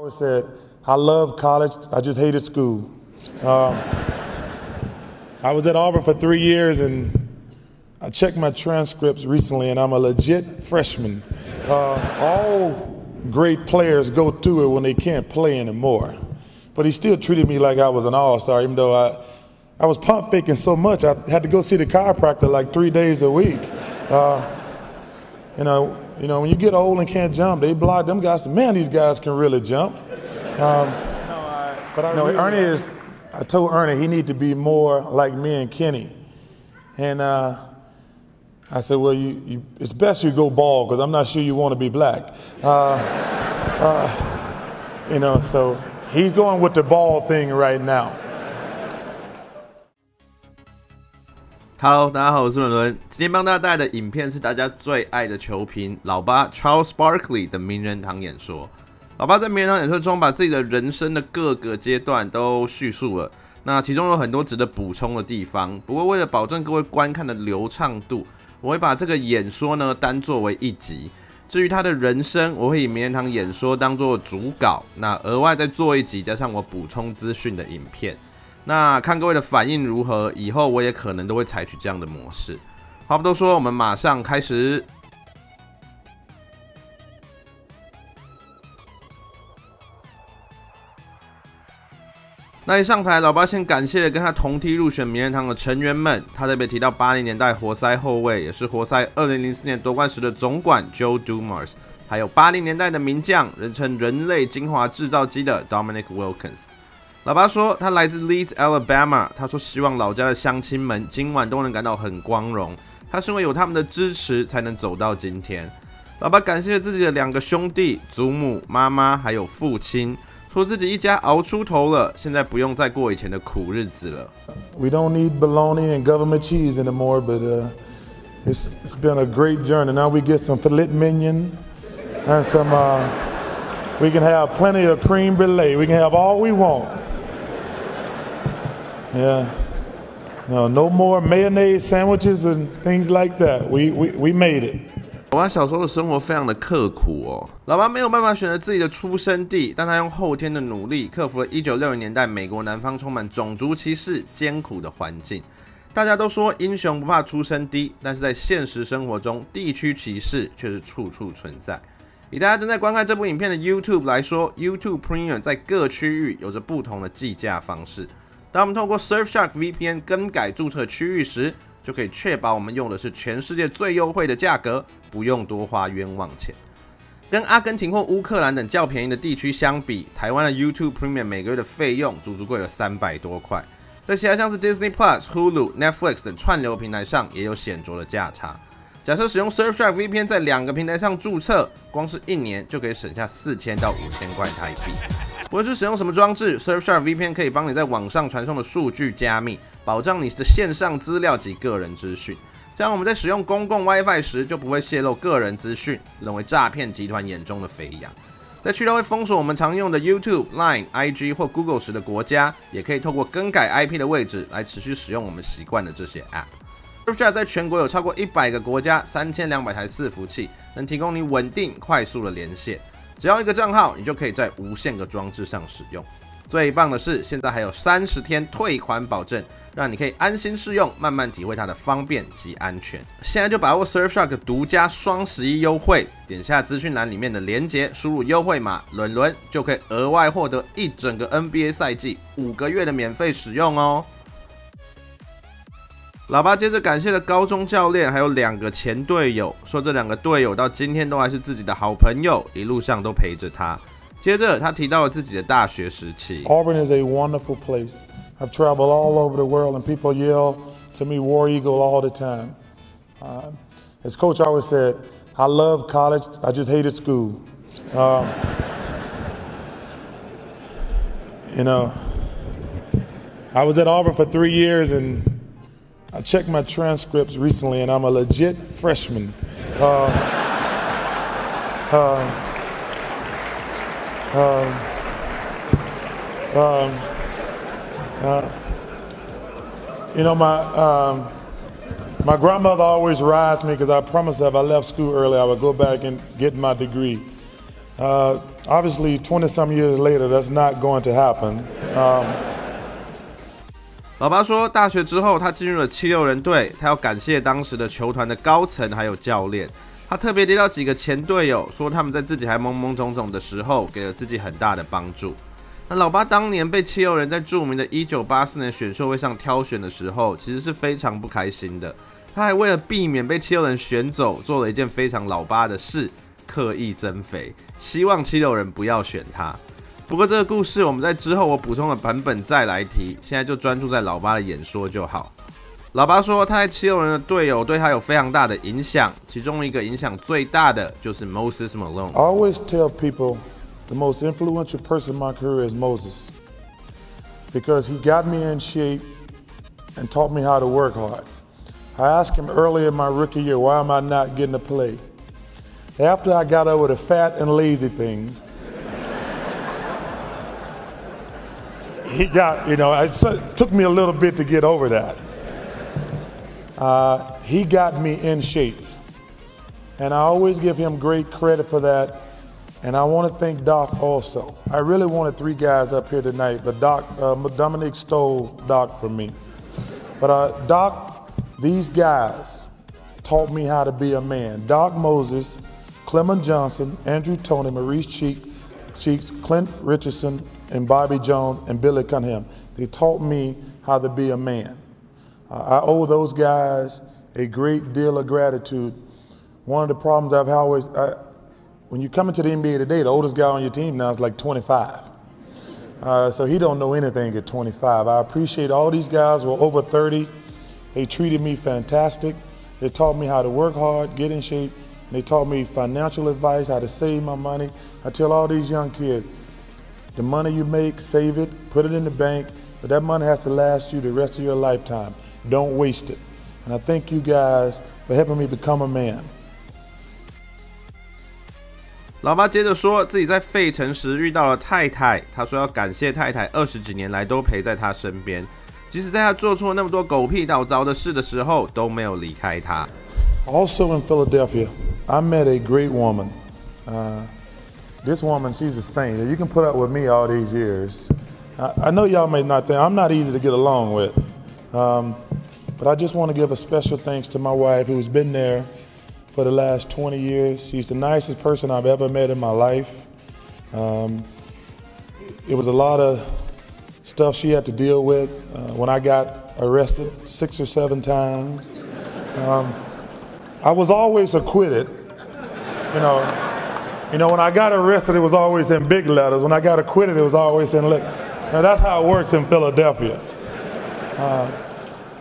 always said, I love college, I just hated school. I was at Auburn for 3 years, and I checked my transcripts recently, and I'm a legit freshman. All great players go through it when they can't play anymore. But he still treated me like I was an all-star, even though I was pump faking so much, I had to go see the chiropractor like 3 days a week. You know, when you get old and can't jump, they block them guys. Man, these guys can really jump. I told Ernie he need to be more like me and Kenny. And I said, well, it's best you go bald because I'm not sure you want to be black. So he's going with the bald thing right now. Hello， 大家好，我是伦伦。今天帮大家带来的影片是大家最爱的球评老八 Charles Barkley 的名人堂演说。老八在名人堂演说中把自己的人生的各个阶段都叙述了，那其中有很多值得补充的地方。不过为了保证各位观看的流畅度，我会把这个演说呢单作为一集。至于他的人生，我会以名人堂演说当作主稿，那额外再做一集加上我补充资讯的影片。那看各位的反应如何，以后我也可能都会采取这样的模式。话不多说，我们马上开始。那一上台，老八先感谢了跟他同梯入选名人堂的成员们。他特别提到80年代活塞后卫，也是活塞2004年夺冠时的总管 Joe Dumars， 还有80年代的名将，人称人类精华制造机的 Dominic Wilkins。老爸说，他来自 Leeds Alabama。他说，希望老家的乡亲们今晚都能感到很光荣。他是因为有他们的支持，才能走到今天。老爸感谢自己的2个兄弟、祖母、妈妈，还有父亲，说自己一家熬出头了，现在不用再过以前的苦日子了。We don't need bologna and government cheese anymore, but it's been a great journey. Now we get some filet mignon and some. We can have plenty of cream brulee. We can have all we want. Yeah, no more mayonnaise sandwiches and things like that. We made it. 老爸小时候的生活非常的刻苦哦。老爸没有办法选择自己的出生地，但他用后天的努力克服了1960年代美国南方充满种族歧视、艰苦的环境。大家都说英雄不怕出身低，但是在现实生活中，地区歧视却是处处存在。以大家正在观看这部影片的 YouTube 来说 ，YouTube Premium 在各区域有着不同的计价方式。当我们透过 Surfshark VPN 更改注册区域时，就可以确保我们用的是全世界最优惠的价格，不用多花冤枉钱。跟阿根廷或乌克兰等较便宜的地区相比，台湾的 YouTube Premium 每个月的费用足足贵了300多块。在其他像是 Disney+、Hulu、Netflix 等串流平台上也有显著的价差。假设使用 Surfshark VPN 在2个平台上注册，光是1年就可以省下4000到5000块台币。无论是使用什么装置 ，Surfshark VPN 可以帮你在网上传送的数据加密，保障你的线上资料及个人资讯。这样我们在使用公共 WiFi 时就不会泄露个人资讯，沦为诈骗集团眼中的肥羊。在去到会封锁我们常用的 YouTube、Line、IG 或 Google 时的国家，也可以透过更改 IP 的位置来持续使用我们习惯的这些 App。Surfshark 在全国有超过100个国家，3200台伺服器，能提供你稳定、快速的连线。只要1个账号，你就可以在无限个装置上使用。最棒的是，现在还有30天退款保证，让你可以安心试用，慢慢体会它的方便及安全。现在就把握 Surfshark 的独家双11优惠，点下资讯栏里面的连结，输入优惠码伦伦，就可以额外获得一整个 NBA 赛季5个月的免费使用哦。老爸接着感谢了高中教练，还有2个前队友，说这2个队友到今天都还是自己的好朋友，一路上都陪着他。接着他提到了自己的大学时期。Auburn is a wonderful place. I've traveled all over the world, and people yell to me "War Eagle" all the time. As Coach always said, I love college, I just hated school. I was at Auburn for 3 years, and I checked my transcripts recently, and I'm a legit freshman. My grandmother always rides me because I promised her if I left school early, I would go back and get my degree. I obviously, 20-some years later, that's not going to happen. 老爸说，大学之后他进入了76人队，他要感谢当时的球团的高层还有教练。他特别提到几个前队友，说他们在自己还懵懵懂懂的时候，给了自己很大的帮助。那老爸当年被76人在著名的1984年选秀会上挑选的时候，其实是非常不开心的。他还为了避免被76人选走，做了一件非常老爸的事，刻意增肥，希望76人不要选他。不过这个故事我们在之后我补充的版本再来提，现在就专注在老爸的演说就好。老爸说，他在76人的队友对他有非常大的影响，其中一个影响最大的就是 Moses Malone。I always tell people the most influential person in my career is Moses, because he got me in shape and taught me how to work hard. I asked him early in my rookie year, why am I not getting to play? After I got over the fat and lazy thing, he got, it took me a little bit to get over that. He got me in shape, and I always give him great credit for that. And I want to thank Doc also. I really wanted 3 guys up here tonight, but Dominic stole Doc from me. But Doc, these guys taught me how to be a man. Doc Moses, Clement Johnson, Andrew Toney, Maurice Cheeks, Clint Richardson, and Bobby Jones, and Billy Cunningham. They taught me how to be a man. I owe those guys a great deal of gratitude. One of the problems I've always, when you come into the NBA today, the oldest guy on your team now is like 25. So he don't know anything at 25. I appreciate all these guys who are over 30. They treated me fantastic. They taught me how to work hard, get in shape. They taught me financial advice, how to save my money. I tell all these young kids, the money you make, save it, put it in the bank, but that money has to last you the rest of your lifetime. Don't waste it. And I thank you guys for helping me become a man. 老爸接着说，自己在费城时遇到了太太，他说要感谢太太20几年来都陪在他身边，即使在他做出了那么多狗屁倒灶的事的时候，都没有离开他。Also in Philadelphia, I met a great woman. This woman, she's a saint. You can put up with me all these years. I know y'all may not think I'm not easy to get along with, but I just want to give a special thanks to my wife, who's been there for the last 20 years. She's the nicest person I've ever met in my life. It was a lot of stuff she had to deal with when I got arrested 6 or 7 times. I was always acquitted. When I got arrested, it was always in big letters. When I got acquitted, it was always in little. Now that's how it works in Philadelphia.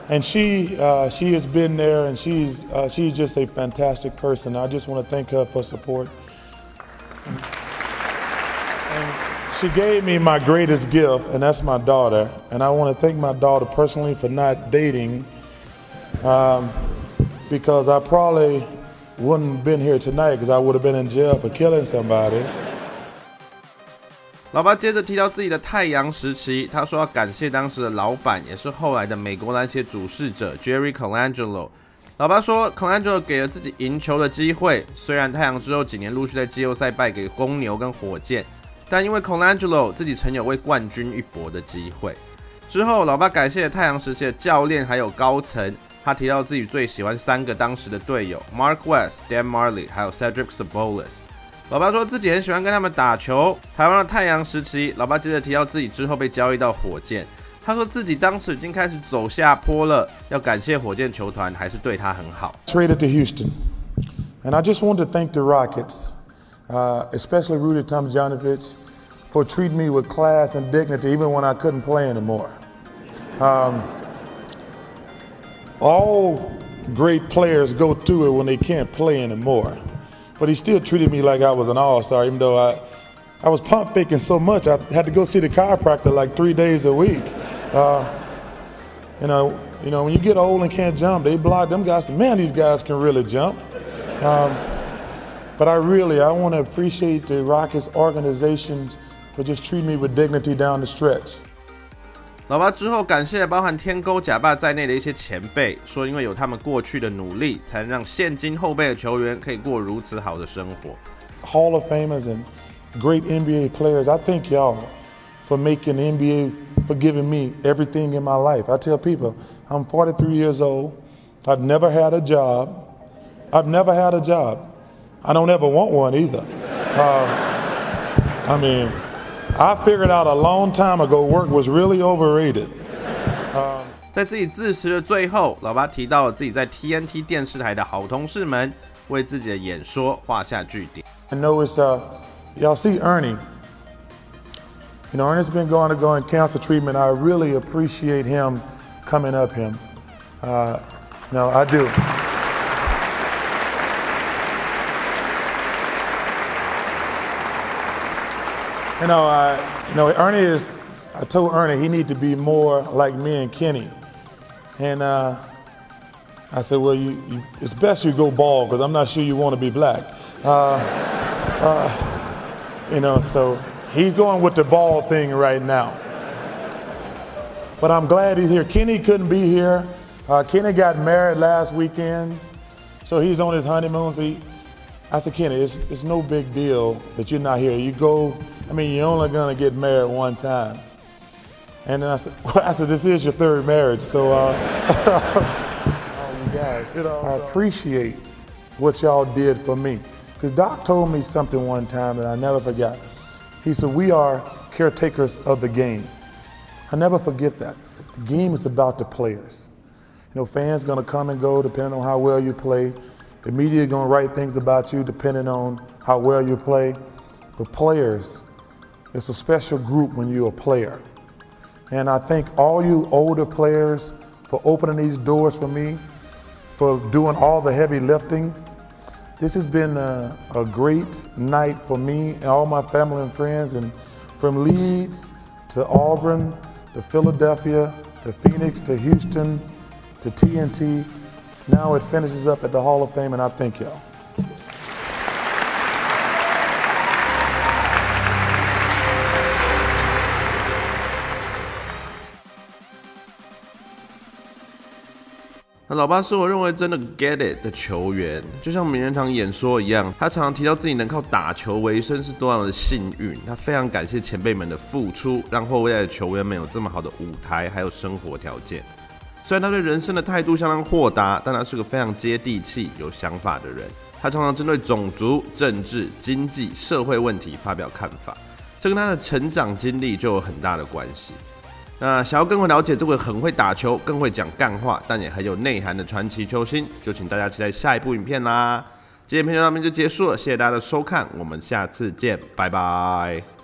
And she has been there, and she's just a fantastic person. I just want to thank her for support. And she gave me my greatest gift, and that's my daughter. And I want to thank my daughter personally for not dating, because I probably wouldn't have been here tonight, because I would have been in jail for killing somebody. 老爸接着提到自己的太阳时期，他说要感谢当时的老板，也是后来的美国篮协主事者 Jerry Colangelo。老爸说 ，Colangelo 给了自己赢球的机会，虽然太阳之后几年陆续在季后赛败给公牛跟火箭，但因为 Colangelo 自己曾有为冠军一搏的机会。之后，老爸感谢了太阳时期的教练还有高层，他提到自己最喜欢3个当时的队友 Mark West、Dan Marley 还有 Cedric Sabonis。老爸说自己很喜欢跟他们打球。台湾的太阳时期，老爸接着提到自己之后被交易到火箭。他说自己当时已经开始走下坡了，要感谢火箭球团还是对他很好。Traded to Houston, and I just want to thank the Rockets, especially Rudy Tomjanovich, for treating me with class and dignity even when I couldn't play anymore. All great players go through it when they can't play anymore. But he still treated me like I was an all-star, even though I was pump faking so much I had to go see the chiropractor like 3 days a week. When you get old and can't jump, they block them guys. Man, these guys can really jump. But I want to appreciate the Rockets organizations for just treating me with dignity down the stretch. 老爸之后感谢了包含天勾、假霸在内的一些前辈，说因为有他们过去的努力，才能让现今后辈的球员可以过如此好的生活。Hall of Famers great NBA players. I thank y'all for making the NBA, for giving me everything in my life. I tell people, I'm 43 years old. I've never had a job. I don't ever want one either. I figured out a long time ago work was really overrated. 在自己致辞的最后，老爸提到了自己在 TNT 电视台的好同事们，为自己的演说画下句点。I know it's y'all see Ernie. You know, Ernie's been going cancer treatment. I really appreciate him coming up here. No, I do. You know, Ernie is. I told Ernie he need to be more like me and Kenny. And I said, well, it's best you go bald because I'm not sure you want to be black. You know, so he's going with the bald thing right now. But I'm glad he's here. Kenny couldn't be here. Kenny got married last weekend, so he's on his honeymoon. So I said, Kenny, it's no big deal that you're not here. You go, you're only going to get married one time. And then I said, this is your third marriage, so you guys, I appreciate what y'all did for me. Because Doc told me something one time that I never forgot. He said, we are caretakers of the game. I never forget that. The game is about the players. You know, fans gonna come and go depending on how well you play. The media gonna write things about you depending on how well you play. But players, it's a special group when you're a player. And I thank all you older players for opening these doors for me, for doing all the heavy lifting. This has been a great night for me and all my family and friends, and from Leeds to Auburn to Philadelphia to Phoenix to Houston to TNT. Now it finishes up at the Hall of Fame, and I thank y'all. 那老爸是我认为真的 get it 的球员，就像名人堂演说一样，他常常提到自己能靠打球为生是多样的幸运。他非常感谢前辈们的付出，让后卫的球员们有这么好的舞台，还有生活条件。虽然他对人生的态度相当豁达，但他是个非常接地气、有想法的人。他常常针对种族、政治、经济、社会问题发表看法，这跟他的成长经历就有很大的关系。那想要更会了解这位很会打球、更会讲干话，但也很有内涵的传奇球星，就请大家期待下一部影片啦！今天影片到这边就结束了，谢谢大家的收看，我们下次见，拜拜。